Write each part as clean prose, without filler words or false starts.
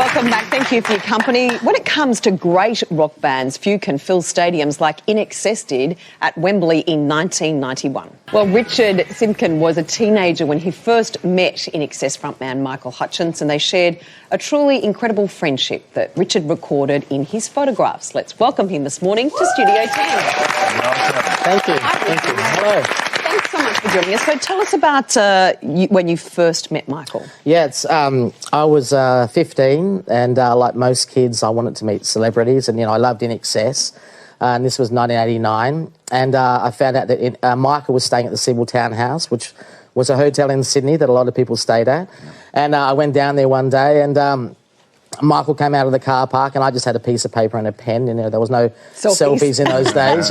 Welcome back. Thank you for your company. When it comes to great rock bands, few can fill stadiums like INXS did at Wembley in 1991. Well, Richard Simpkin was a teenager when he first met INXS frontman Michael Hutchence, and they shared a truly incredible friendship that Richard recorded in his photographs. Let's welcome him this morning to Studio 10. Thank you. Thank you. Hello. Thanks so much for joining us. So tell us about when you first met Michael. Yeah, I was 15, and like most kids, I wanted to meet celebrities, and I loved INXS. And this was 1989, and I found out that Michael was staying at the Civil Townhouse, which was a hotel in Sydney that a lot of people stayed at. And I went down there one day, and Michael came out of the car park, and I just had a piece of paper and a pen. There was no selfies in those days,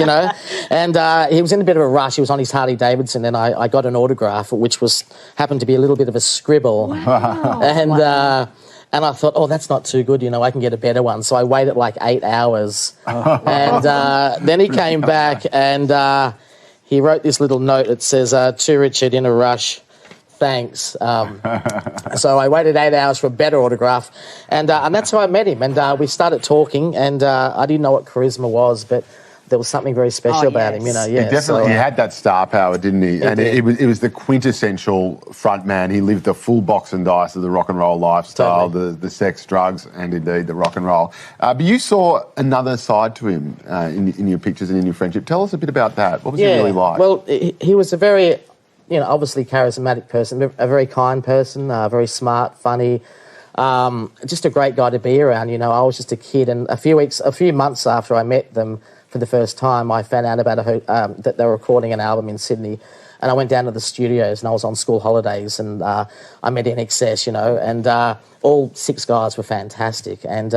And he was in a bit of a rush. He was on his Harley Davidson, and I got an autograph, which happened to be a little bit of a scribble. Wow. And I thought, oh, that's not too good, I can get a better one. So I waited like 8 hours. And then he came back, and he wrote this little note that says, to Richard, in a rush, thanks. So I waited 8 hours for a better autograph, and that's how I met him. And we started talking, and I didn't know what charisma was, but there was something very special about him, Yeah, he definitely had that star power, didn't he? And it was the quintessential front man. He lived the full box and dice of the rock and roll lifestyle, the sex, drugs, and indeed the rock and roll. But you saw another side to him in your pictures and in your friendship. Tell us a bit about that. What was he really like? Well, he was a very, obviously charismatic person, a very kind person, very smart, funny, just a great guy to be around. I was just a kid, and a few months after I met them for the first time, I found out about that they were recording an album in Sydney, and I went down to the studios, and I was on school holidays, and I met INXS, and all 6 guys were fantastic, and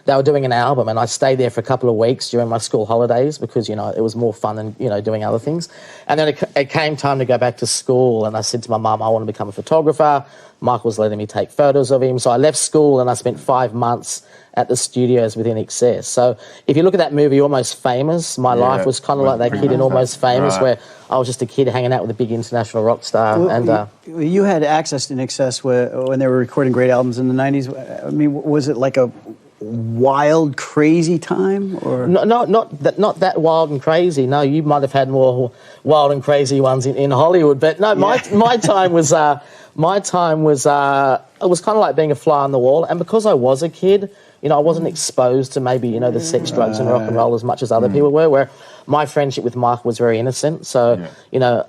they were doing an album, and I stayed there for a couple of weeks during my school holidays because, it was more fun than, doing other things. And then it came time to go back to school, and I said to my mum, I want to become a photographer. Michael was letting me take photos of him. So I left school, and I spent 5 months at the studios with INXS. So if you look at that movie, Almost Famous, my life was kind of like that kid in Almost Famous, where I was just a kid hanging out with a big international rock star. Well, you had access to INXS when they were recording great albums in the 90s. I mean, was it like a wild, crazy time, or not that wild and crazy? No, you might have had more wild and crazy ones in Hollywood, but no, my time was it was kind of like being a fly on the wall, and because I was a kid, I wasn't exposed to maybe the sex, drugs, and rock and roll as much as other people were. Where my friendship with Michael was very innocent, so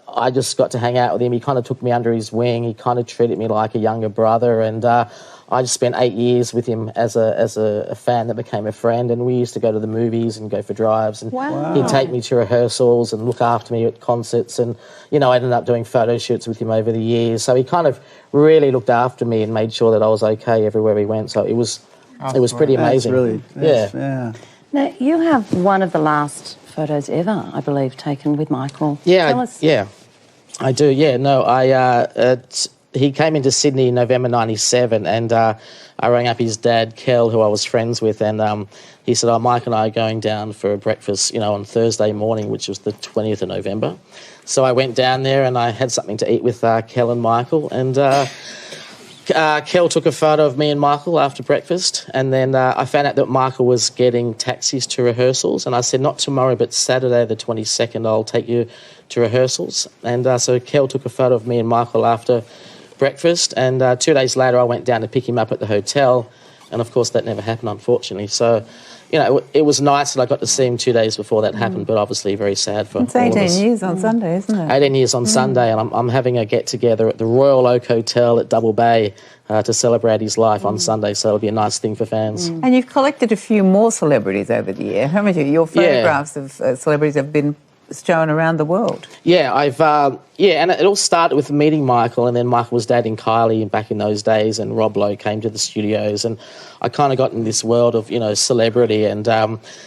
I just got to hang out with him. He kind of took me under his wing. He kind of treated me like a younger brother, and I just spent 8 years with him as a fan that became a friend, and we used to go to the movies and go for drives, and he'd take me to rehearsals and look after me at concerts, and I ended up doing photo shoots with him over the years. So he kind of really looked after me and made sure that I was okay everywhere we went. So it was pretty amazing. Yeah. Now, you have one of the last photos ever, I believe, taken with Michael. Yeah, Tell us. yeah, I do. Yeah, no, he came into Sydney in November 97, and I rang up his dad, Kel, who I was friends with, and he said, Mike and I are going down for a breakfast, on Thursday morning, which was the 20th of November. So I went down there, and I had something to eat with Kel and Michael, and Kel took a photo of me and Michael after breakfast, and then I found out that Michael was getting taxis to rehearsals, and I said, not tomorrow, but Saturday the 22nd, I'll take you to rehearsals. And so Kel took a photo of me and Michael after breakfast, and 2 days later I went down to pick him up at the hotel, and of course that never happened, unfortunately. So it was nice that I got to see him 2 days before that happened, but obviously very sad for It's 18 years on Sunday, isn't it? 18 years on Sunday, and I'm having a get-together at the Royal Oak Hotel at Double Bay to celebrate his life on Sunday, so it'll be a nice thing for fans. And you've collected a few more celebrities over the year, haven't you? Your photographs of celebrities have been shown around the world. Yeah, and it all started with meeting Michael, and then Michael was dating Kylie back in those days, and Rob Lowe came to the studios, and I kind of got in this world of, celebrity, and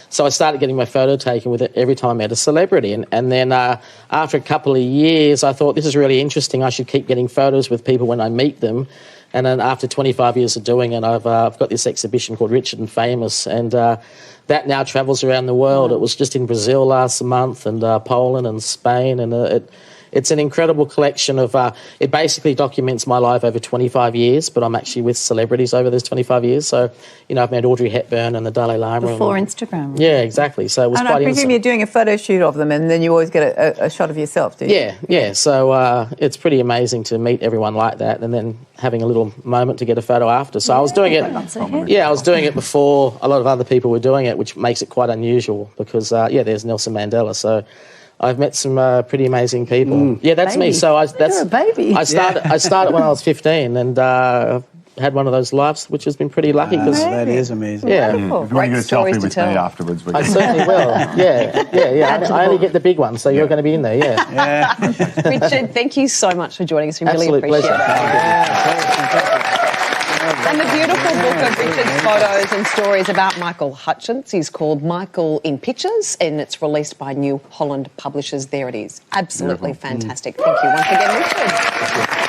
so I started getting my photo taken with it every time I met a celebrity, and then after a couple of years, I thought, this is really interesting, I should keep getting photos with people when I meet them. And then after 25 years of doing it, I've got this exhibition called Richard and Famous, and that now travels around the world. It was just in Brazil last month, and Poland and Spain, and it's an incredible collection of, it basically documents my life over 25 years, but I'm actually with celebrities over those 25 years. So, I've met Audrey Hepburn and the Dalai Lama. Before Instagram. Yeah, exactly. So it was And quite I presume innocent. you're doing a photo shoot of them, and then you always get a shot of yourself, do you? Yeah. So it's pretty amazing to meet everyone like that, and then having a little moment to get a photo after. So I was doing it. Yeah, I was doing it before a lot of other people were doing it, which makes it quite unusual because there's Nelson Mandela. So I've met some pretty amazing people. Yeah, that's me. So You're a baby. I started when I was 15, and had one of those lives, which has been pretty lucky. Cause, That is amazing. yeah. If you want to Great get a stories selfie to with me tell. afterwards, we I can. certainly will. Yeah. I only get the big ones, so you're going to be in there. Yeah. Richard, thank you so much for joining us. We really Absolute appreciate pleasure. it. And the beautiful book of Richard's photos and stories about Michael Hutchence is called Michael in Pictures, and it's released by New Holland Publishers. There it is. Absolutely fantastic. Thank you once again, Richard.